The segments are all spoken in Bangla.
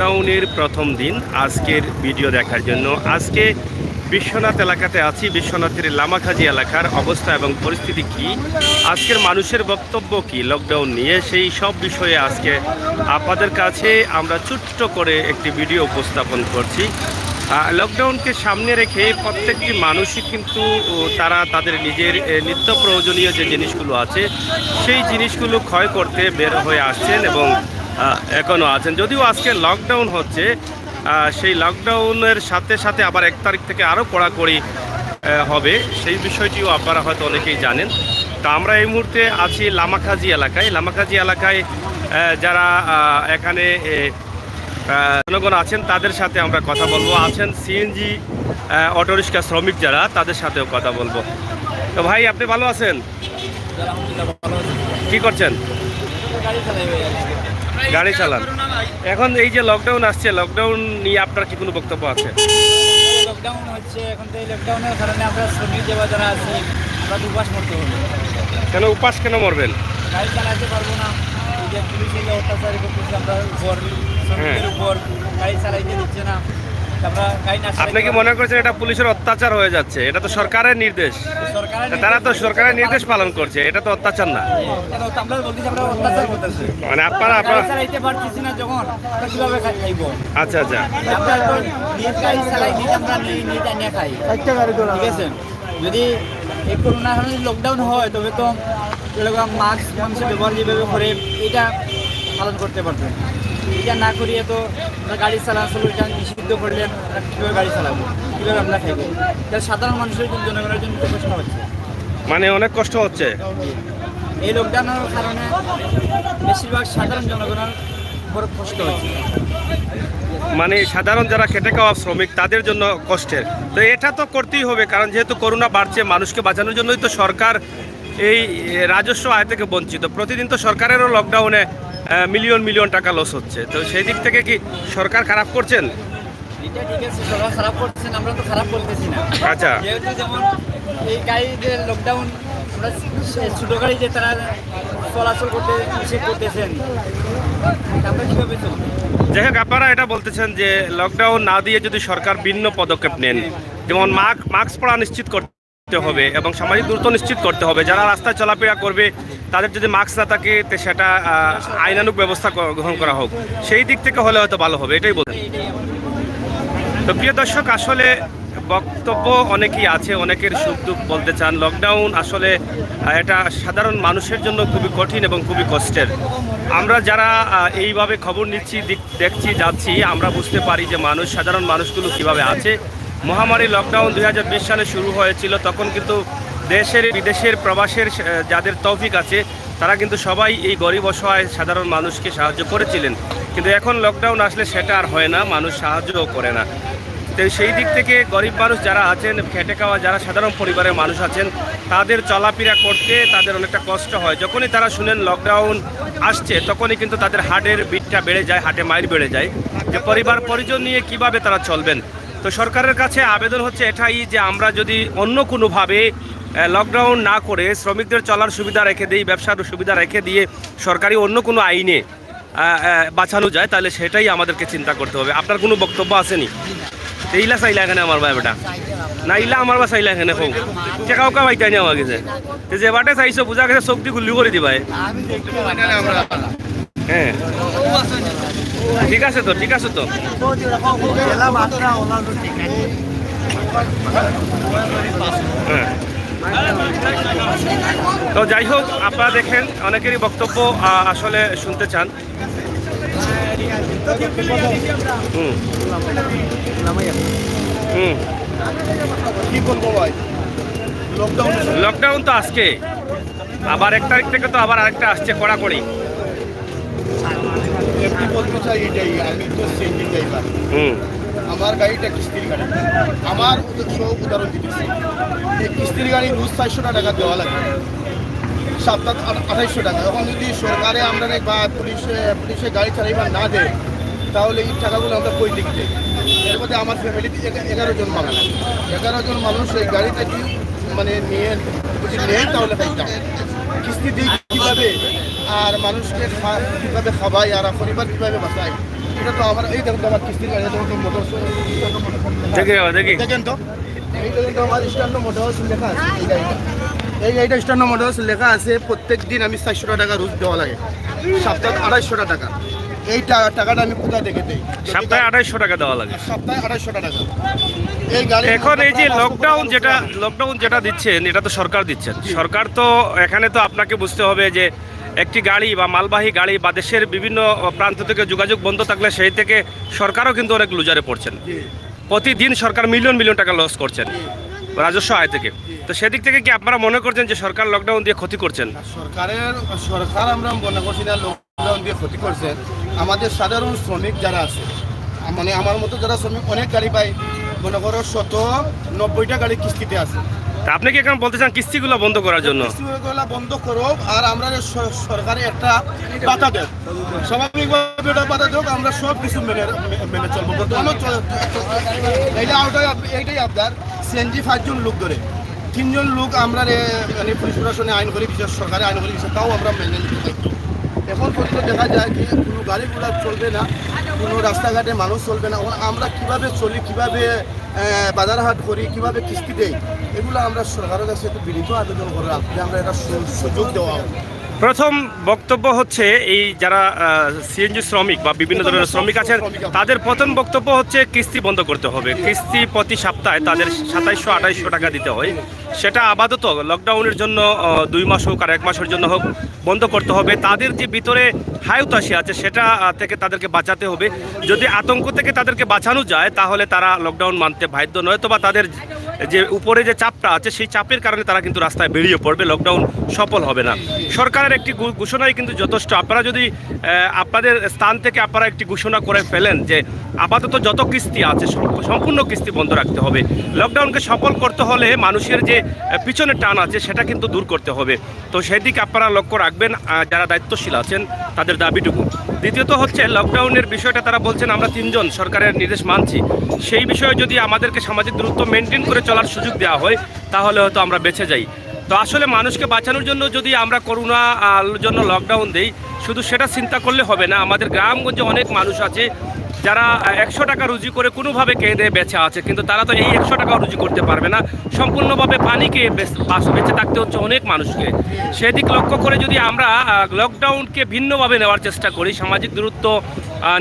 লকডাউনের প্রথম দিন আজকের ভিডিও দেখার জন্য আজকে বিশ্বনাথ এলাকাতে আছি। বিশ্বনাথের লামাখাজি এলাকার অবস্থা এবং পরিস্থিতি কি, আজকের মানুষের বক্তব্য কি লকডাউন নিয়ে, সেই সব বিষয়ে আজকে আপনাদের কাছে আমরা ছোট্ট করে একটি ভিডিও উপস্থাপন করছি। লকডাউনকে সামনে রেখে প্রত্যেকটি মানুষই কিন্তু তারা তাদের নিজের নিত্য প্রয়োজনীয় যে জিনিসগুলো আছে সেই জিনিসগুলো ক্ষয় করতে বের হয়ে আসছেন এবং এখনও আছেন। যদিও আজকে লকডাউন হচ্ছে, সেই লকডাউনের সাথে সাথে আবার 1 তারিখ থেকে আরও কড়াকড়ি হবে, সেই বিষয়টিও আপনারা হয়তো অনেকেই জানেন। তো আমরা এই মুহূর্তে আছি লামাখাজি এলাকায়। লামাখাজি এলাকায় যারা এখানে জনগণ আছেন তাদের সাথে আমরা কথা বলবো। আছেন সিএনজি অটোরিক্সা শ্রমিক যারা, তাদের সাথেও কথা বলবো। তো ভাই, আপনি ভালো আছেন? কি করছেন? গাড়ি চালান। এখন এই যে লকডাউন আসছে, লকডাউন নিয়ে আপনার কি কোনো বক্তব্য আছে? লকডাউন হচ্ছে, এখন তো এই লকডাউনের কারণে আমরা শ্রমিক যারা আছি আমরা উপাস মরতে হবে। কেন উপাস কেন মরবেন? গাড়ি চালাতে পারবো না, এই যে পুলিশের যে অত্যাচার করতেছে আমরা উপর, শ্রমিকের উপর গাড়ি চালাইতে দিচ্ছে না। আপনি কি মনে করছেন এটা পুলিশের অত্যাচার হয়ে যাচ্ছে? এটা তো সরকারের নির্দেশ, তারা তো সরকারের নির্দেশ পালন করছে, এটা তো অত্যাচার না। মানে আপনারা যখন কিভাবে খাইব? আচ্ছা আচ্ছা, ঠিক আছে। যদি এই করোনা লকডাউন হয় তবে তো মাস্ক মানুষের ব্যবহার যেভাবে করে এটা পালন করতে পারবে। এটা না করিয়ে তো গাড়ি চলাচল নিষিদ্ধ করলে কীভাবে গাড়ি চালাবো, কীভাবে আমরা খাইব? তাহলে সাধারণ মানুষের জন্য, জনগণের জন্য কষ্ট হচ্ছে, মানে অনেক কষ্ট হচ্ছে। এই লকডাউনের কারণে বেশিরভাগ সাধারণ জনগণের বড় কষ্ট হচ্ছে। মানে সাধারণ যারা খেটে খাওয়া শ্রমিক তাদের জন্য কষ্টের। তো এটা তো করতেই হবে, কারণ যেহেতু করোনা বাড়ছে, মানুষকে বাঁচানোর জন্যই তো সরকার এই রাজস্ব আয় থেকে বঞ্চিত। প্রতিদিন তো সরকারেরও লকডাউনে মিলিয়ন মিলিয়ন টাকা লস হচ্ছে। তো সেই দিক থেকে কি সরকার খারাপ করছেন? এটা ঠিক আছে, সরকার খারাপ করছেন, আমরা তো খারাপ করতেছি না। আচ্ছা, যেহেতু যেমন এই গাড়ি যে লকডাউন, আমরা ছোটো গাড়ি যে তারা চলাচল করতে নিষেধ করতেছেন, আমরা কীভাবে চলবো? যাই হোক, আপনারা এটা বলতেছেন যে লকডাউন না দিয়ে যদি সরকার ভিন্ন পদক্ষেপ নেন, যেমন মাস্ক পরা নিশ্চিত করতে হবে এবং সামাজিক দূরত্ব নিশ্চিত করতে হবে। যারা রাস্তায় চলাফেরা করবে তাদের যদি মাস্ক না থাকে সেটা আইনানুগ ব্যবস্থা গ্রহণ করা হোক, সেই দিক থেকে হলে হয়তো ভালো হবে, এটাই বলছেন। তো প্রিয় দর্শক, আসলে বক্তব্য অনেকেই আছে, অনেকের সুখ দুঃখ বলতে চান। লকডাউন আসলে এটা সাধারণ মানুষের জন্য খুবই কঠিন এবং খুবই কষ্টের। আমরা যারা এইভাবে খবর নিচ্ছি, দেখছি, যাচ্ছি, আমরা বুঝতে পারি যে সাধারণ মানুষগুলো কিভাবে আছে। মহামারী লকডাউন 2020 সালে শুরু হয়েছিল, তখন কিন্তু দেশের বিদেশের প্রবাসের যাদের তৌফিক আছে তারা কিন্তু সবাই এই গরিব অসহায় সাধারণ মানুষকে সাহায্য করেছিলেন। কিন্তু এখন লকডাউন আসলে সেটা আর হয় না, মানুষ সাহায্যও করে না। তো সেই দিক থেকে গরিব মানুষ যারা আছেন, খেটে খাওয়া যারা সাধারণ পরিবারের মানুষ আছেন, তাদের চলাফেরা করতে তাদের অনেকটা কষ্ট হয়। যখনই তারা শুনেন লকডাউন আসছে তখনই কিন্তু তাদের হার্টের বিটটা বেড়ে যায়, হার্টে মাইল বেড়ে যায়, যে পরিবার পরিজন নিয়ে কিভাবে তারা চলবেন। তো সরকারের কাছে আবেদন হচ্ছে এটাই যে আমরা যদি অন্য কোনোভাবে লকডাউন না করে শ্রমিকদের চলার সুবিধা রেখে দিই, ব্যবসার সুবিধা রেখে দিয়ে সরকারি অন্য কোনো আইনে বাঁচানো যায়, তাহলে সেটাই আমাদেরকে চিন্তা করতে হবে। আপনার কোনো বক্তব্য আসেনি? ইলা চাইলা এখানে আমার ভাই বেটা না, ইলা আমার বা চাইলা এখানে হোক টেকাও কা বাইতাই আমার গেছে, যে বাটে চাইছো বোঝা গেছে চোখ দিয়ে গুল্লি করে দিবাই। হ্যাঁ, ঠিক আছে তো, ঠিক আছে তো। হ্যাঁ, তো যাই হোক, আপনারা দেখেন অনেকেরই বক্তব্য আসলে শুনতে চান। লকডাউন তো আজকে আবার 1 তারিখ থেকে তো আবার আরেকটা আসছে কড়াকড়ি। বলতে চাই এটাই, আমি তো সিএনজি ড্রাইভার, আমার গাড়িটা কিস্তির গাড়ি। আমার উদাহরণ দিতেছি, এই কিস্তির গাড়ি রোজ 400 টাকা দেওয়া লাগে, সপ্তাহ 2800 টাকা। এখন যদি সরকারে আমরা বা পুলিশে গাড়ি চালাইবার না দেয় তাহলে এই টাকাগুলো আমরা কই দিক যাই। এর মধ্যে আমার ফ্যামিলিতে 11 জন মানুষ, 11 জন মানুষ এই গাড়িটা কি মানে নিয়ে যদি নেই তাহলে কিস্তি দিই। কিভাবে আর মানুষকে কিভাবে খাওয়াই আর পরিবার কিভাবে বাঁচাই, এটা তো আমার এই দেখুন তো আমার কিস্তির গাড়ি দেখুন তো মোটর দেখি দেখেন তো এই দেখুন তো আমার স্ট্যান্ড মোটরস লেখা আছে এই গাড়িটা স্ট্যান্ড মোটরস লেখা আছে। প্রত্যেক দিন আমি 400 টাকা রোজ দেওয়া লাগে, সপ্তাহে 250 টাকা। এই টাকাটা আমি কোথায় দেখে দিই? সপ্তাহে 250 টাকা দেওয়া লাগে। সপ্তাহে 250 টাকা। এই গাড়ি এখন এই যে লকডাউন যেটা দিচ্ছেন, এটা তো সরকার দিচ্ছেন। সরকার তো এখানে তো আপনাকে বুঝতে হবে যে একটি গাড়ি বা মালবাহী গাড়ি বা দেশের বিভিন্ন প্রান্ত থেকে যোগাযোগ বন্ধ থাকলে সেই থেকে সরকারও কিন্তু অনেক লুজারে পড়ছেন। প্রতিদিন সরকার মিলিয়ন টাকা লস করছেন রাজস্ব আয় থেকে। তো সেদিক থেকে কি আপনারা মনে করছেন যে সরকার লকডাউন দিয়ে ক্ষতি করছেন? সরকার আমরা মনে করছি না লকডাউন দিয়ে ক্ষতি করছেন। আমাদের সাধারণ শ্রমিক যারা আছে, মানে আমার মতো যারা শ্রমিক অনেক গাড়ি পায়, মনে করো 190টা গাড়ি কিস্তিতে আছে। তা আপনি কি এখন বলতে চান কিস্তিগুলো বন্ধ করার জন্য? কিস্তিগুলো বন্ধ করো আর আমরা সরকারে একটা বাধা দেব, স্বাভাবিকভাবে একটা বাধা দেব, আমরা সব কিছু মেনে চলবো। এইটাই আপনার সিএনজি 5 জন লোক ধরে 3 জন লোক আমরা মানে পুলিশ প্রশাসনে আইন করি, বিশেষ সরকারি আইন করি, তাও আমরা মেনে নিতে পারি। এখন পর্যন্ত দেখা যায় কি কোনো গাড়ি ঘোড়া চলবে না, কোনো রাস্তাঘাটে মানুষ চলবে না। আমরা কিভাবে চলি, কিভাবে বাজার হাট করি, কিভাবে কিস্তি দেই, এগুলো আমরা সরকারের কাছে একটু বিনীত আবেদন করে যে আমরা এটা সুযোগ দেওয়া হবে। প্রথম বক্তব্য হচ্ছে এই যারা সিএনজি শ্রমিক বা বিভিন্ন ধরনের শ্রমিক আছেন, তাদের প্রথম বক্তব্য হচ্ছে কিস্তি বন্ধ করতে হবে। কিস্তি প্রতি সপ্তাহে তাদের 2700-2800 টাকা দিতে হয়। সেটা আপাতত লকডাউনের জন্য 2 মাস হোক আর 1 মাসের জন্য হোক বন্ধ করতে হবে। তাদের যে ভিতরে হায়তাশি আছে সেটা থেকে তাদেরকে বাঁচাতে হবে। যদি আতঙ্ক থেকে তাদেরকে বাঁচানো যায় তাহলে তারা লকডাউন মানতে বাধ্য নয়, অথবা তাদের যে উপরে যে চাপটা আছে সেই চাপের কারণে তারা কিন্তু রাস্তায় বেরিয়ে পড়বে, লকডাউন সফল হবে না। সরকারের একটি ঘোষণাই কিন্তু যথেষ্ট। আপনারা যদি আপনাদের স্থান থেকে আপনারা একটি ঘোষণা করে ফেলেন যে আপাতত যত কিস্তি আছে সম্পূর্ণ কিস্তি বন্ধ রাখতে হবে। লকডাউনকে সফল করতে হলে মানুষের যে পিছনে টান আছে সেটা কিন্তু দূর করতে হবে। তো সেই দিকে আপনারা লক্ষ্য রাখবেন যারা দায়িত্বশীল আছেন তাদের দাবিটুকু। দ্বিতীয়ত হচ্ছে লকডাউনের বিষয়টা তারা বলছেন আমরা 3 জন সরকারের নির্দেশ মানছি, সেই বিষয়ে যদি আমাদেরকে সামাজিক দূরত্ব মেনটেন করে চলার সুযোগ দেওয়া হয় তাহলে হয়তো আমরা বেঁচে যাই। তো আসলে মানুষকে বাঁচানোর জন্য যদি আমরা করোনার জন্য লকডাউন দেই, শুধু সেটা চিন্তা করলে হবে না। আমাদের গ্রামগঞ্জে অনেক মানুষ আছে যারা 100 টাকা রুজি করে কোনোভাবে কেঁদে বেঁচে আছে, কিন্তু তারা তো এই 100 টাকাও রুজি করতে পারবে না। সম্পূর্ণভাবে পানিকে বেঁচে থাকতে হচ্ছে অনেক মানুষকে। সেদিক লক্ষ্য করে যদি আমরা লকডাউনকে ভিন্নভাবে নেওয়ার চেষ্টা করি, সামাজিক দূরত্ব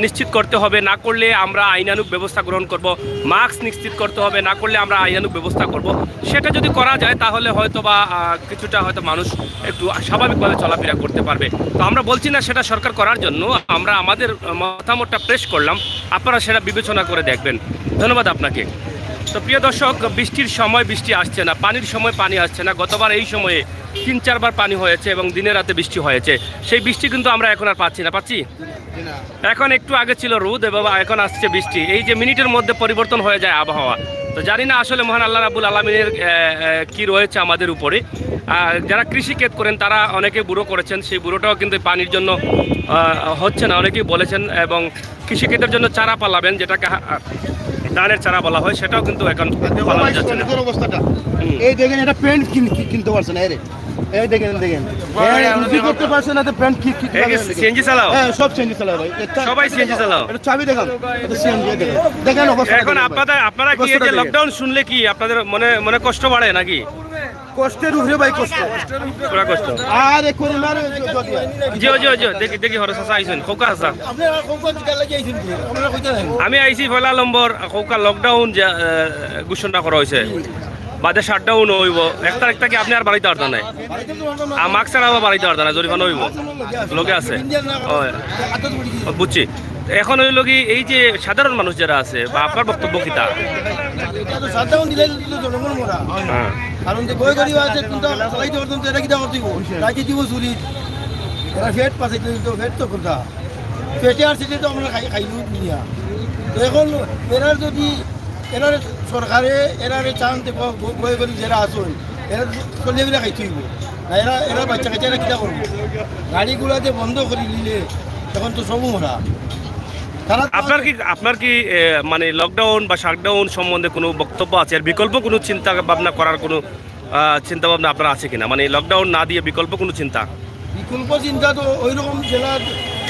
নিশ্চিত করতে হবে, না করলে আমরা আইনানুগ ব্যবস্থা গ্রহণ করব, মাস্ক নিশ্চিত করতে হবে, না করলে আমরা আইনানুগ ব্যবস্থা করব, সেটা যদি করা যায় তাহলে হয়তো বা কিছুটা হয়তো মানুষ একটু স্বাভাবিকভাবে চলাফেরা করতে পারবে। তো আমরা বলছি না সেটা সরকার করার জন্য, আমরা আমাদের মতামতটা পেশ করলাম, আপনারা সেটা বিবেচনা করে দেখবেন। ধন্যবাদ আপনাকে। তো প্রিয় দর্শক, বৃষ্টির সময় বৃষ্টি আসছে না, পানির সময় পানি আসছে না। গতবার এই সময়ে 3-4 বার পানি হয়েছে এবং দিনে রাতে বৃষ্টি হয়েছে। সেই বৃষ্টি কিন্তু আমরা এখন আর পাচ্ছি না। এখন একটু আগে ছিল রোদ এবং এখন আসছে বৃষ্টি। এই যে মিনিটের মধ্যে পরিবর্তন হয়ে যায় আবহাওয়া। তো জানি না আসলে মহান আল্লাহ রাব্বুল আলামিনের কি রয়েছে আমাদের উপরে। যারা কৃষিক্ষেত করেন তারা অনেকে বুড়ো করেছেন, সেই বুড়োটাও কিন্তু পানির জন্য হচ্ছে না, অনেকেই বলেছেন। এবং কৃষিক্ষেতের জন্য চারা পালাবেন, যেটাকে ধানের চারা বলা হয়, সেটাও কিন্তু এখন পালানো যাচ্ছে না। অবস্থাটা এই দেখেন, এটা প্যান্ট কিনতে পারছে না, এই দেখেন রুজি করতে পারছে না, তো প্যান্ট কি সিএনজি চালাও? হ্যাঁ, সব সিএনজি চালাও ভাই, সবাই সিএনজি চালাও। এটা চাবি দেখান, এটা সিএনজি দেখেন অবস্থা। এখন আপনারা কি এই যে লকডাউন শুনলে কি আপনাদের মনে কষ্ট বাড়ে নাকি? কষ্টের উপরে ভাই, পুরা কষ্ট। আর এই করোনার দেখি হরসা আইছেন খোকা হাসা। আমি আইছি পয়লা নম্বর খোকা লকডাউন ঘোষণা করা হয়েছে, বাদে শাটডাউন হইব 1 তারিখ থেকে। আপনি আর বাড়িতে পারতেন না, আর মাস্ক ছাড়াও বাড়িতে পারতেন না, জরিমানা হইব, লোকে আছে। বুঝছি। এখন হইল কি, এই যে সাধারণ মানুষ যারা আছে বা আপনার বক্তব্য কি তা? কারণ যে বই গাড়ি আছে চালাইতে পারতাম, এটা কিটা করতে রাইতে দিব চুরি, এরা ফেট পাশাইতে দিত, ফেট তো কোনটা ফেটে আর সেটা তো আমরা খাইব নিয়া। তো এখন এরার যদি এরার সরকারে এরারে চান্তে বই গাড়ি যারা আসুন, এরা চলিয়ে গেলে খাইতে হইব না। এরা বাচ্চা কাচ্চা এরা কিটা করবো? গাড়িগুলা যে বন্ধ করে নিলে তখন তো সবও মরা। আপনার কি মানে লকডাউন বা শাটডাউন সম্বন্ধে কোনো বক্তব্য আছে? আর বিকল্প কোনো চিন্তা ভাবনা করার কোনো চিন্তা ভাবনা আপনার আছে কিনা? মানে লকডাউন না দিয়ে বিকল্প কোনো চিন্তা? বিকল্প চিন্তা তো ওই রকম জেলা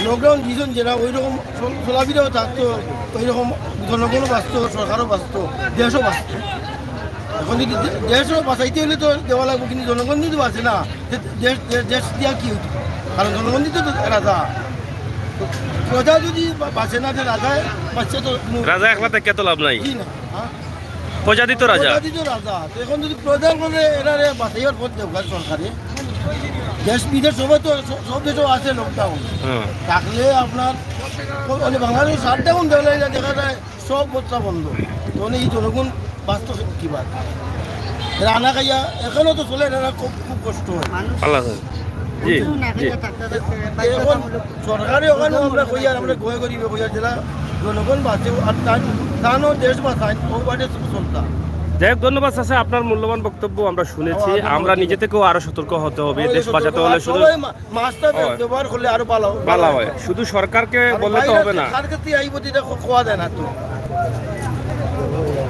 লকডাউন দিয়েছেন জেলা ওই রকম চলাফেরাও থাকতো, ওই রকম জনগণও বাঁচত, সরকারও বাঁচত, দেশও বাঁচত। এখন যদি দেশও বাঁচাইতে হলে তো দেওয়া লাগবে, কিন্তু জনগণ যদি বাঁচে না দেশ দেশ দিয়া কি হইতো? কারণ জনগণ দিতে তো রাজা, প্রজা যদি বাঁচে না যে রাজায় বাঁচছে তো রাজা একলা থেকে তো লাভ নাই, কি না, হ্যাঁ? প্রজাতি তো রাজা। প্রজাতি তো রাজা। তো এখন যদি প্রজা করে এরারে বাঁচাইবার পথ দেওয়ার সরকারে, দেশ বিদেশ সবাই তো সব দেশেও আছে লকডাউন হ্যাঁ থাকলে আপনার মানে বাংলাদেশ শাটডাউন দেওয়া দেখা যায় সব বচ্চা বন্ধ, তখন এই জনগণ বাস্তব কিবা রান্না খাইয়া এখনও তো চলে, এরা খুব খুব কষ্ট হয়। আল্লাহ জি জি। এখন সরকারে ওখানে আমরা কইয়ার আমরা গয়ে করিবে কইয়ার জেলা জনগণ বাঁচে আর তানও দেশ বাঁচায় ও বাড়ি চলতা। যাই হোক, ধন্যবাদ আছে আপনার মূল্যবান বক্তব্য আমরা শুনেছি। আমরা নিজে থেকেও আরো সতর্ক হতে হবে, দেশ বাঁচাতে হলে শুধু মাছটা ব্যবহার করলে আরো ভালো ভালো হয়, শুধু সরকারকে বললে তো হবে না। সরকার থেকে এই প্রতিটা খোয়া দেয় না তো।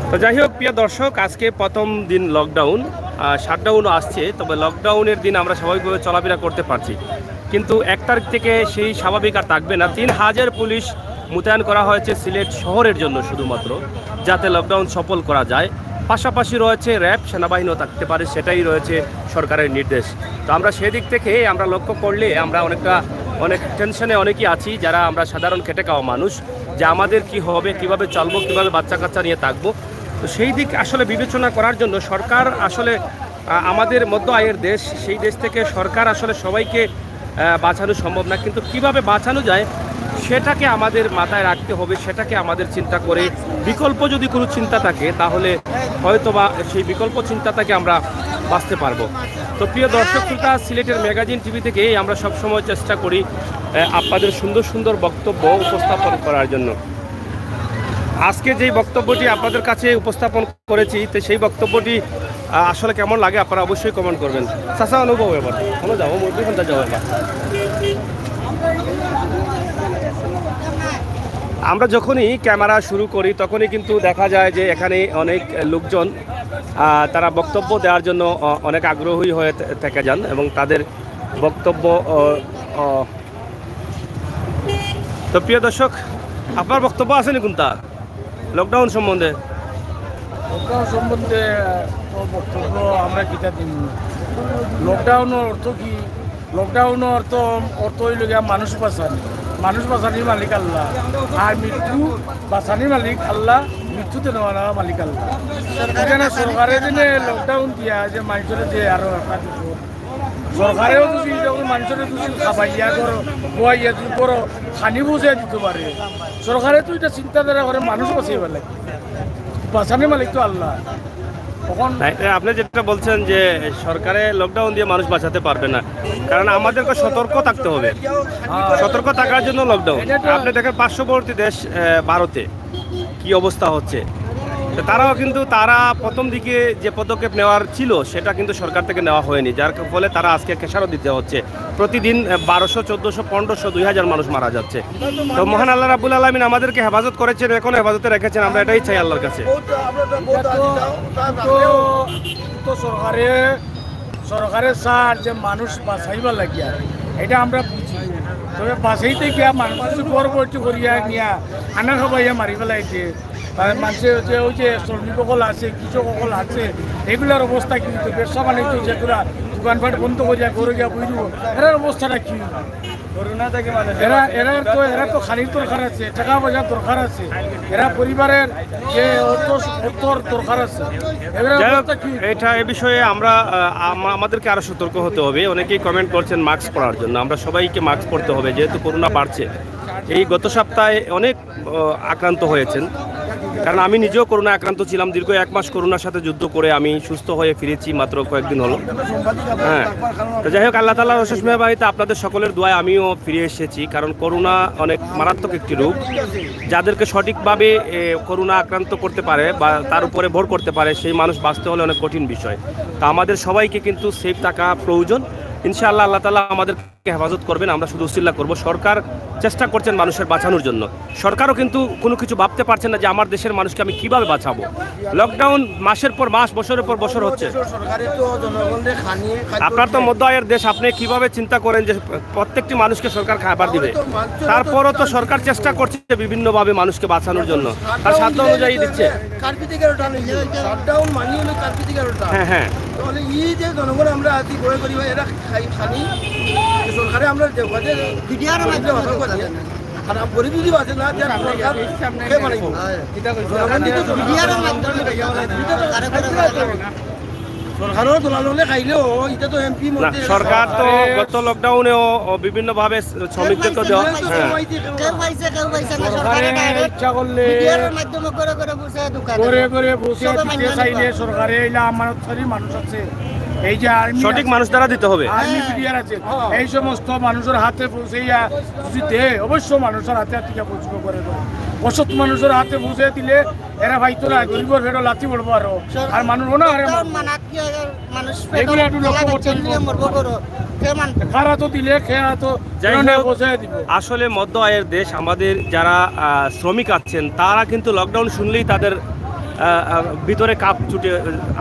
তো যাই হোক প্রিয় দর্শক, আজকে প্রথম দিন লকডাউন, শাটডাউনও আসছে, তবে লকডাউনের দিন আমরা স্বাভাবিকভাবে চলাফেরা করতে পারছি, কিন্তু 1 তারিখ থেকে সেই স্বাভাবিক আর থাকবে না। 3000 পুলিশ মোতায়েন করা হয়েছে সিলেট শহরের জন্য শুধুমাত্র, যাতে লকডাউন সফল করা যায়। পাশাপাশি রয়েছে র্যাব, সেনাবাহিনীও থাকতে পারে, সেটাই রয়েছে সরকারের নির্দেশ। তো আমরা সেদিক থেকে আমরা লক্ষ্য করলে আমরা অনেক টেনশনে অনেকেই আছি, যারা আমরা সাধারণ খেটে খাওয়া মানুষ, যে আমাদের কি হবে, কিভাবে চলবো, কিভাবে বাচ্চা কাচ্চা নিয়ে থাকবো। তো সেই দিক আসলে বিবেচনা করার জন্য সরকার আসলে আমাদের মধ্য আয়ের দেশ, সেই দেশ থেকে সরকার আসলে সবাইকে বাঁচানো সম্ভব না, কিন্তু কিভাবে বাঁচানো যায় সেটাকে আমাদের মাথায় রাখতে হবে, সেটাকে আমাদের চিন্তা করে বিকল্প যদি কোনো চিন্তা থাকে তাহলে হয়তো বা সেই বিকল্প চিন্তা থেকে আমরা বাঁচতে পারবো। তো প্রিয় দর্শক শ্রোতা, সিলেটের ম্যাগাজিন টিভি থেকে আমরা সবসময় চেষ্টা করি আপনাদের সুন্দর সুন্দর বক্তব্য উপস্থাপন করার জন্য। আজকে যেই বক্তব্যটি আপনাদের কাছে উপস্থাপন করেছি, তো সেই বক্তব্যটি আসলে কেমন লাগে আপনারা অবশ্যই কমেন্ট করবেন। চাচা অনুভব এবার কোনো যাবো মুরগি ঘন্টা যাবো এবার। আমরা যখনই ক্যামেরা শুরু করি তখনই কিন্তু দেখা যায় যে এখানে অনেক লোকজন তারা বক্তব্য দেওয়ার জন্য অনেক আগ্রহী হয়ে থেকে যান এবং তাদের বক্তব্য। তো প্রিয় দর্শক, আপনার বক্তব্য আছে নি কোনটা লকডাউন সম্বন্ধে? লকডাউন সম্বন্ধে বক্তব্য আমরা কিতা দিন। লকডাউনের অর্থ কি? লকডাউনের অর্থ হইল গিয়া মানুষ বাঁচানি, মানুষ বাঁচানির মালিক আল্লাহ, আর মৃত্যু বাঁচানির মালিক আল্লাহ, মৃত্যুতে নেওয়া মালিক আল্লাহ। এখানে সরকারে দিনে লকডাউন দিয়া যে মানুষের যে আরো একটা সরকারেও যদি যখন মানুষের যদি খাবাইয়া করো খোয়াইয়া যদি করো খানি বুঝিয়ে দিতে পারে, সরকারে তো এটা চিন্তাধারা করে মানুষ বাঁচাইবার লাগে, বাঁচানির মালিক তো আল্লাহ। তখন আপনি যেটা বলছেন যে সরকারে লকডাউন দিয়ে মানুষ বাঁচাতে পারবে না, কারণ আমাদেরকে সতর্ক থাকতে হবে। সতর্ক থাকার জন্য লকডাউন। আপনি দেখেন পার্শ্ববর্তী দেশ ভারতে কি অবস্থা হচ্ছে, তারাও কিন্তু তারা প্রথম দিকে যে পদক্ষেপ নেওয়ার ছিল সেটা কিন্তু সরকার থেকে নেওয়া হয়নি, যার ফলে তারা আজকে খেসারত দিতে হচ্ছে। প্রতিদিন 1200, 1400, 1500, 2000 মানুষ মারা যাচ্ছে। তো মহান আল্লাহ রাব্বুল আলামিন আমাদেরকে হেফাজত করেছেন, এখন হেফাজতে রেখেছেন, আমরা এটাই চাই আল্লাহর কাছে। তো সরকারের সার যে মানুষ বাঁচাইবার লাগিয়া এটা আমরা বুঝি, তবে বাঁচাইতে গিয়া মানুষ পরবর্তী করিয়া নিয়া আনা খাবাইয়া মারি ফেলাইছে। মানুষের যে ওই যে শ্রমিকসকল আছে, কৃষকসকল আছে, এগুলার অবস্থা কিন্তু ব্যবসা বাণিজ্য যেগুলা দোকানপাট বন্ধ করিয়া করে গিয়া বুঝব এরার অবস্থাটা কি? এরা তো খানির দরকার আছে, টাকা পয়সার দরকার আছে, এরা পরিবারের যে অর্থর দরকার আছে। এটা এ বিষয়ে আমাদেরকে আরো সতর্ক হতে হবে। অনেকেই কমেন্ট করছেন মাস্ক পরার জন্য, আমরা সবাইকে মাস্ক পরতে হবে, যেহেতু করোনা বাড়ছে। এই গত সপ্তাহে অনেক আক্রান্ত হয়েছেন, কারণ আমি নিজেও করোনা আক্রান্ত ছিলাম। দীর্ঘ 1 মাস করোনার সাথে যুদ্ধ করে আমি সুস্থ হয়ে ফিরেছি মাত্র কয়েকদিন হলো। হ্যাঁ, তো যাই হোক, আল্লাহ তাআলার অশেষ মেহেরবানিতে আপনাদের সকলের দোয়ায় আমিও ফিরে এসেছি, কারণ করোনা অনেক মারাত্মক একটি রোগ, যাদেরকে সঠিকভাবে করোনা আক্রান্ত করতে পারে বা তার উপরে ভর করতে পারে সেই মানুষ বাঁচতে হলে অনেক কঠিন বিষয়। তা আমাদের সবাইকে কিন্তু সেফ থাকা প্রয়োজন ইনশাআল্লাহ আল্লাহ তাআলা আমাদেরকে হেফাজত করবেন। আমরা শুধু উসিলা করব। সরকার চেষ্টা করছেন মানুষের বাঁচানোর জন্য, সরকারও কিন্তু কোনো কিছু ভাবতে পারছেন না যে আমার দেশের মানুষকে আমি কিভাবে বাঁচাবো। লকডাউন মাসের পর মাস, বছরের পর বছর হচ্ছে। সরকারের তো জনগণের আপনার তো মধ্য আয়ের দেশ, আপনি কিভাবে চিন্তা করেন যে প্রত্যেকটি মানুষকে সরকার খাবার দিবে? তারপরও তো সরকার চেষ্টা করছে বিভিন্নভাবে মানুষকে বাঁচানোর জন্য, তার সাধ্য অনুযায়ী দিচ্ছে। শাটডাউন মানি হলো কার্পিতে 11টা। হ্যাঁ হ্যাঁ, তাহলে এই যে জনগণ আমরা আছি করে করি ভাই এরা খানি সরকারে আমরা দেখে ভিডিওর মাধ্যমে কথা বলি আর গরিব যদি বাঁচে না যে সরকার কে বানাইব ভিডিওর মাধ্যমে সরকারও দোলাল হলে খাইলেও এটা তো এমপি না মধ্যে সরকার তো গত লকডাউনেও বিভিন্নভাবে শ্রমিকদেরকে দেওয়া, হ্যাঁ ইচ্ছা করলে করে করে বসে দিতে চাইলে সরকারে এইলা আমানতকারী মানুষ আছে, এই যে আর্মি সঠিক মানুষ দ্বারা দিতে হবে। আর্মি পিডিআর আছে, এই সমস্ত মানুষের হাতে পৌঁছাইয়া যদি দেয় অবশ্য মানুষের হাতে টিকা পৌঁছব করে দেবো। অসৎ মানুষের হাতে পৌঁছে দিলে এরা ভাইতো না গরিবর ফেরো লাথি পড়বো আরো, আর মানুষ না এগুলো একটু লক্ষ্য করতে খারা তো দিলে খেয়া তো যাই হোক, পৌঁছে দিব। আসলে মধ্য আয়ের দেশ আমাদের যারা শ্রমিক আছেন তারা কিন্তু লকডাউন শুনলেই তাদের ভিতরে কাপ ছুটে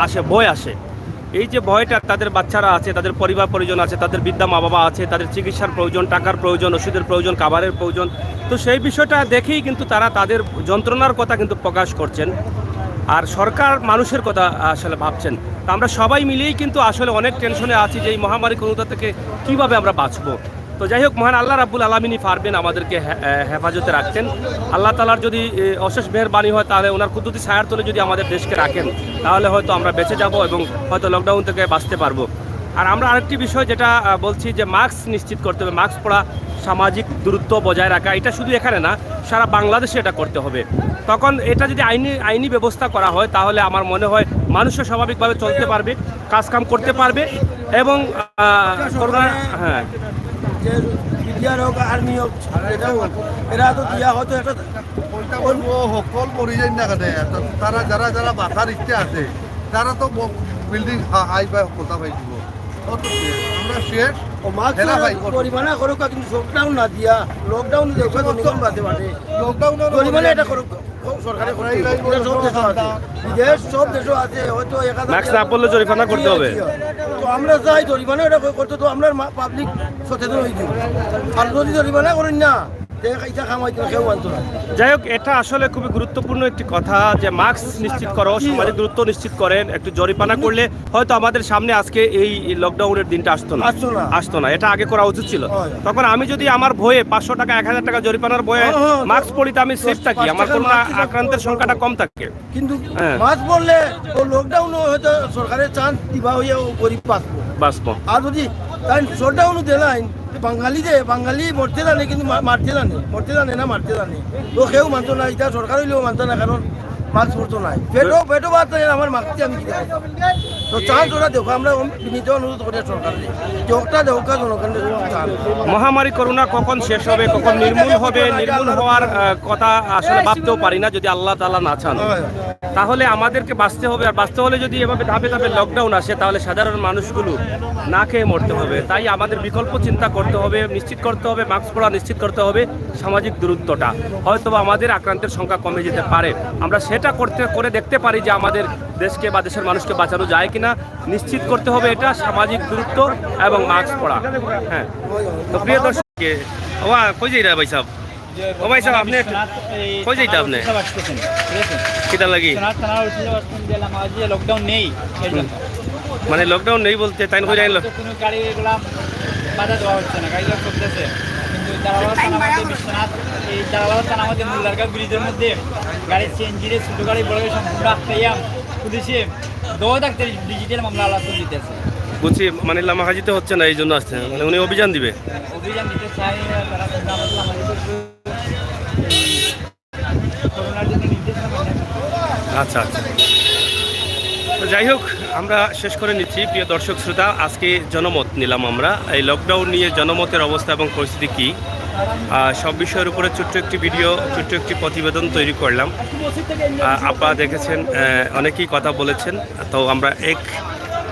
আসে, ভয় আসে। এই যে ভয়টা, তাদের বাচ্চারা আছে, তাদের পরিবার পরিজন আছে, তাদের বৃদ্ধা মা বাবা আছে, তাদের চিকিৎসার প্রয়োজন, টাকার প্রয়োজন, ওষুধের প্রয়োজন, খাবারের প্রয়োজন। তো সেই বিষয়টা দেখেই কিন্তু তারা তাদের যন্ত্রণার কথা কিন্তু প্রকাশ করছেন। আর সরকার মানুষের কথা আসলে ভাবছেন। তো আমরা সবাই মিলেই কিন্তু আসলে অনেক টেনশনে আছি যে এই মহামারী করোনা থেকে কীভাবে আমরা বাঁচবো। তো যাই হোক, মহান আল্লাহ রাব্বুল আলামিনই পারবেন আমাদেরকে হেফাজতে রাখছেন। আল্লাহ তাআলার যদি অশেষ মেহেরবানি হয় তাহলে ওনার কুদরতি ছায়ার তলে যদি আমাদের দেশকে রাখেন তাহলে হয়তো আমরা বেঁচে যাব এবং হয়তো লকডাউন থেকে বাঁচতে পারবো। আর আমরা আরেকটি বিষয় যেটা বলছি যে মাস্ক নিশ্চিত করতে হবে, মাস্ক পরা, সামাজিক দূরত্ব বজায় রাখা, এটা শুধু এখানে না সারা বাংলাদেশে এটা করতে হবে। তখন এটা যদি আইনি ব্যবস্থা করা হয় তাহলে আমার মনে হয় মানুষও স্বাভাবিকভাবে চলতে পারবে, কাজকাম করতে পারবে এবং হ্যাঁ যে বিডিআর হোক আর্মি হোক এরা তো দিয়া হয়তো একটা সকল পরিযায়ী না কাটে তারা যারা যারা বাঁচার ইচ্ছে আছে তারা তো বিল্ডিং হাই পাই কথা পাই দিব আমরা শেষ পরিমাণে করুক কিন্তু লকডাউন না দিয়া লকডাউন লকডাউন পরিমাণে এটা করুক সরকারে বিদেশ সব দেশও আছে হয়তো মাস্ক না পরলে জরিমানা করতে হবে। তো আমরা চাই জরিমানা এটা করতে তো আমরা পাবলিক সচেতন হয়ে দিব আর যদি জরিমানা করেন না যাই হোক, এটা আসলে খুবই গুরুত্বপূর্ণ একটি কথা যে মাস্ক নিশ্চিত করো, সামাজিক দূরত্ব নিশ্চিত করেন। একটু জরিমানা করলে হয়তো আমাদের সামনে আজকে এই লকডাউনের দিনটা আসতো না। এটা আগে করা উচিত ছিল। তখন আমি যদি আমার ভয়ে 500 টাকা 1000 টাকা জরিমানার ভয়ে মাস্ক পরি তো আমি সেফ থাকি, আমার করোনা আক্রান্তের সংখ্যাটা কম থাকে। কিন্তু মাস্ক পরলে ও লকডাউন হয়তো সরকারের চান্স দিবা হইয়া গরিব বাঁচবো। আর যদি শটডাউন দিলাইন বাঙালি মরতে জানে কিন্তু মারতে জানে না তো কেউ মানতো না, এটা সরকার হইলেও মানতো না, কারণ মাস্ক পরতো নাই পেটো বাদ আমার মাস্কটি আমি তো চান্স ওরা দেখো আমরা বিনীত অনুরোধ করি সরকার দেখা জনগণের। মহামারী করোনা কখন শেষ হবে, কখন নির্মূল হবে, নির্মূল হওয়ার কথা আসলে ভাবতেও পারি না যদি আল্লাহ তাআলা না চান। তাহলে আমাদেরকে বাঁচতে হবে, আর বাঁচতে হলে যদি এভাবে ধাপে ধাপে লকডাউন আসে তাহলে সাধারণ মানুষগুলো না খেয়ে মরতে হবে। তাই আমাদের বিকল্প চিন্তা করতে হবে, নিশ্চিত করতে হবে মাস্ক পরা, নিশ্চিত করতে হবে সামাজিক দূরত্বটা। হয়তো আমাদের আক্রান্তের সংখ্যা কমে যেতে পারে, আমরা সেটা করে দেখতে পারি যে আমাদের দেশকে বা দেশের মানুষকে বাঁচানো যায় কিনা। নিশ্চিত করতে হবে এটা সামাজিক দূরত্ব এবং মাস্ক পরা। হ্যাঁ, তো প্রিয় দর্শক, কই যাই ভাই সাহেব? ও ভাই সাহেব, আপনি কই যাইতে? আপনি কিটা লাগি লকডাউন নেই, মানে লকডাউন নেই বলতে তাই কই যাইল? কোনো গাড়িগুলা বাধা দেওয়া হচ্ছে না, গাড়িগুলো চলতেছে। কিন্তু জালালাবাদ থানা আমাদের মুল্লারগাঁও ব্রিজের মধ্যে গাড়ি সিএনজি রে ছোটো গাড়ি বড় গাড়ি সম্পূর্ণ আটকাইয়া পুলিশে 10 থাকতে ডিজিটাল মামলা আলাদা দিতেছে। বুঝছি, মানে লামাখাজিতে হচ্ছে না, এই জন্য আসছে, মানে উনি অভিযান দিবে। অভিযান দিতে চাই তারা করোনার জন্য নির্দেশনা। আচ্ছা আচ্ছা, তো যাই হোক, আমরা শেষ করে নিচ্ছি। প্রিয় দর্শক শ্রোতা, আজকে জনমত নিলাম আমরা এই লকডাউন নিয়ে, জনমতের অবস্থা এবং পরিস্থিতি কী, সব বিষয়ের উপরে ছোট্ট একটি ভিডিও, ছোট্ট একটি প্রতিবেদন তৈরি করলাম। আপনারা দেখেছেন, অনেকেই কথা বলেছেন, তো আমরা এক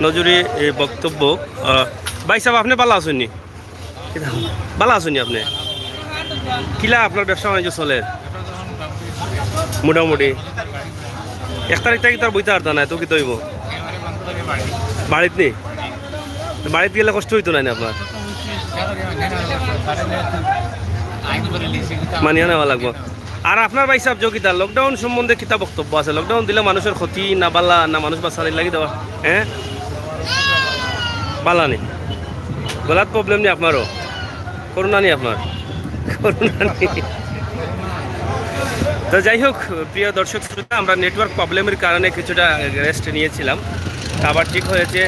নজরে বক্তব্য ভাই সাহেব আপনি ভালো আছেন নি ভালো আছেন নি আপনি কিলা আপনার ব্যবসা বাণিজ্য চলে মোটামুটি 1 তারিখ থেকে তার বইতে আর্তা নাই তো কি তৈব বাড়িত নি বাড়িতে গেলে কষ্ট হইতো না আপনার মানিয়ে নেওয়া লাগবো আর আপনার ভাই সাহেব যোগিতা লকডাউন সম্বন্ধে কিতা বক্তব্য আছে লকডাউন দিলে মানুষের ক্ষতি না বালা না মানুষ বাঁচানি লাগি দেওয়া হ্যাঁ বালা নি গলার প্রবলেম নেই আপনারও করোনা নেই আপনার করোনা নেই তো যাই হোক প্রিয় দর্শক শ্রোতা আমরা নেটওয়ার্ক প্রবলেমের কারণে কিছুটা রেস্ট নিয়েছিলাম আবার ঠিক হয়েছে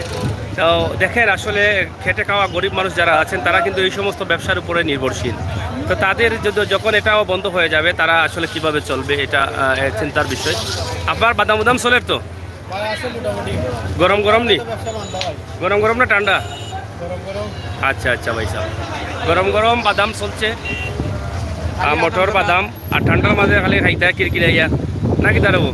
তো দেখেন আসলে খেটে খাওয়া গরিব মানুষ যারা আছেন তারা কিন্তু এই সমস্ত ব্যবসার উপরে নির্ভরশীল তো তাদের যদি যখন এটাও বন্ধ হয়ে যাবে তারা আসলে কিভাবে চলবে এটা চিন্তার বিষয় আপনার বাদাম উদাম চলের তো গরম গরম নি গরম গরম না ঠান্ডা আচ্ছা আচ্ছা ভাই সাহেব গরম গরম বাদাম চলছে মটর বাদাম আর ঠান্ডার মাঝে খালি খাইতে কিরকিরাইয়া নাকি দাঁড়াবো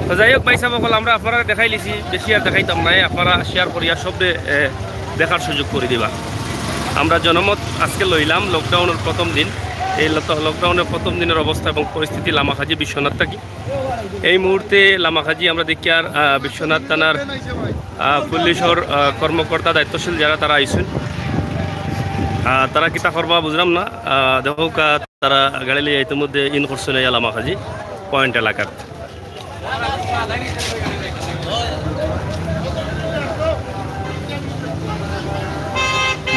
তো যাই হোক ভাই সাহেব বল আমরা আপনারা দেখাই লিছি বেশি আর দেখাইতাম নাই আপনারা শেয়ার করিয়া সবরে দেখার সুযোগ করে দিবা আমরা জনমত আজকে লইলাম লকডাউনের প্রথম দিন এই লকডাউনের প্রথম দিনের অবস্থা এবং পরিস্থিতি লামাখাজি বিশ্বনাথ থাকি এই মুহূর্তে লামাখাজি আমরা দেখি আর বিশ্বনাথ থানার পুলিশের কর্মকর্তা দায়িত্বশীল যারা তারা আইসেন তারা কিতা করবা বুঝলাম না দেখো তারা গাড়ি লিয়ে ইতিমধ্যে ইন করছেন এই লামাখাজি পয়েন্ট এলাকার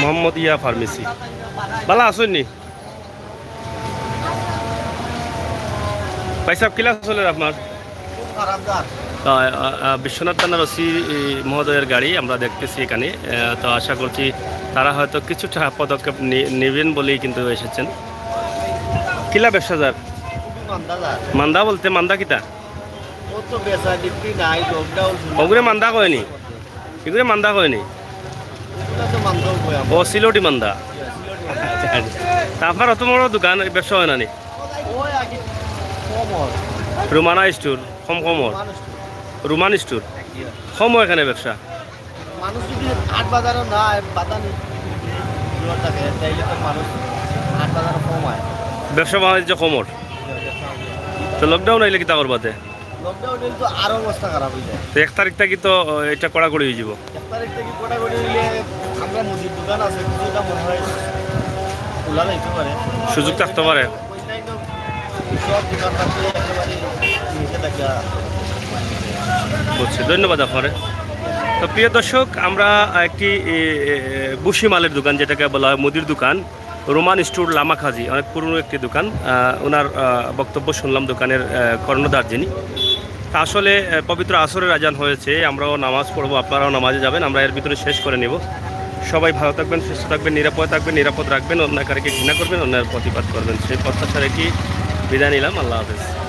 মোহাম্মদিয়া ফার্মেসি ভালো আছেন নি ভাই সাহেব কিলা চলে আপনার বিশ্বনাথ থানার ওসি মহোদয়ের গাড়ি আমরা দেখতেছি এখানে তো আশা করছি তারা হয়তো কিছুটা পদক্ষেপ নেবেন বলেই কিন্তু এসেছেন কিলা ব্যবসা যার মান্দা বলতে মান্দা কিতা ওগুলো মান্দা কয়নি এগুলো মান্দা কয়নি ও সিলোটি মান্দা আপনার অত বড় দোকান ব্যবসা হয় না নি রুমানা স্টোর কম কমর রুমান স্টোর কম এখানে ব্যবসা মানুষ যদি হাট বাজারও না বাজার থাকে তাইলে তো মানুষ হাট বাজারও কম হয় ব্যবসা বাণিজ্য কমর তো লকডাউন আইলে কি তা করবাতে লকডাউন হইলে তো আরো অবস্থা খারাপ হয়ে যায় তো 1 তারিখ থেকে তো এটা কড়াকড়ি হয়ে যাব 1 তারিখ থেকে কোটাকুটি হইলে আমরা মুদির দোকান আছে কিছুটা মনে হয় খোলা যাইতে পারে সুযোগ থাকতে পারে সব দোকানদারকে একেবারে নিচে দেখা বুঝছি ধন্যবাদ আপনারে তো প্রিয় দর্শক আমরা একটি বুশি মালের দোকান যেটাকে বলা হয় মুদির দোকান রোমান স্টোর লামাখাজি অনেক পুরনো একটি দোকান ওনার বক্তব্য শুনলাম দোকানের কর্ণধার যিনি তা আসলে পবিত্র আসরের আজান হয়েছে আমরাও নামাজ পড়বো আপনারাও নামাজে যাবেন আমরা এর ভিতরে শেষ করে নেব সবাই ভালো থাকবেন সুস্থ থাকবেন নিরাপদ রাখবেন অন্যায়কারীকে ঘৃণা করবেন অন্যায়ের প্রতিবাদ করবেন সেই প্রত্যাশা রেখে বিদায় নিলাম আল্লাহ হাফেজ